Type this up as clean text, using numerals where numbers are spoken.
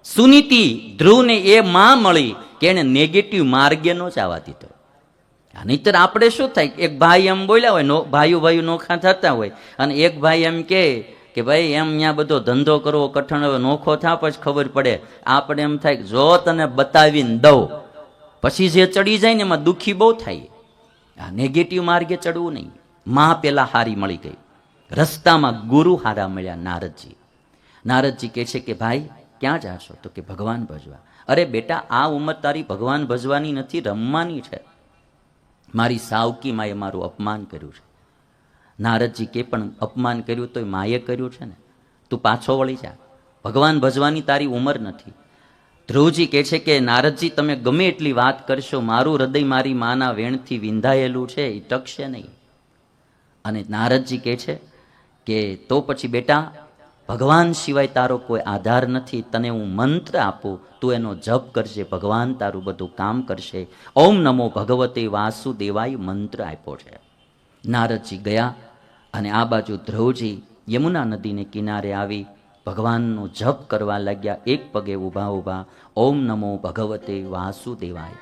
સુનીતિ ધ્રુવને એ માં મળી કે એને નેગેટિવ માર્ગે નો જવા દીધો. નહીતર આપણે શું થાય, એક ભાઈ એમ બોલ્યા હોય, ભાઈઓ નોખા થતા હોય, અને એક ભાઈ એમ કે ભાઈ એમ ત્યાં બધો ધંધો કરવો કઠણ, હવે નોખો થા પછી ખબર પડે. આપણે એમ થાય કે જો તને બતાવીને દઉં, પછી જે ચડી જાય ને એમાં દુઃખી બહુ થાય. આ નેગેટિવ માર્ગે ચડવું નહીં. માં પેલા હારી મળી ગઈ, રસ્તામાં ગુરુ હારા મળ્યા નારદજી. નારદજી કહે છે કે ભાઈ ક્યાં જાશો? તો કે ભગવાન ભજવા. અરે બેટા, આ ઉંમર તારી ભગવાન ભજવાની નથી, રમવાની છે. મારી સાવકી માએ મારું અપમાન કર્યું છે. નારદજી કે પણ અપમાન કર્યું તો માએ કર્યું છે ને, તું પાછો વળી જા, ભગવાન ભજવાની તારી ઉંમર નથી. ધ્રુવજી કહે છે કે નારદજી તમે ગમે એટલી વાત કરશો, મારું હૃદય મારી માના વેણથી વિંધાયેલું છે, એ ટકશે નહીં. અને નારદજી કહે છે કે તો પછી બેટા, ભગવાન સિવાય તારો કોઈ આધાર નથી, તને હું મંત્ર આપું, તું એનો જપ કરજે, ભગવાન તારું બધું કામ કરશે. ઓમ નમો ભગવતે વાસુદેવાય મંત્ર આપ્યો છે. નારદજી ગયા અને આ બાજુ ધ્રુવજી યમુના નદીને કિનારે આવી ભગવાનનો જપ કરવા લાગ્યા, એક પગે ઊભા ઊભા ઓમ નમો ભગવતે વાસુદેવાય.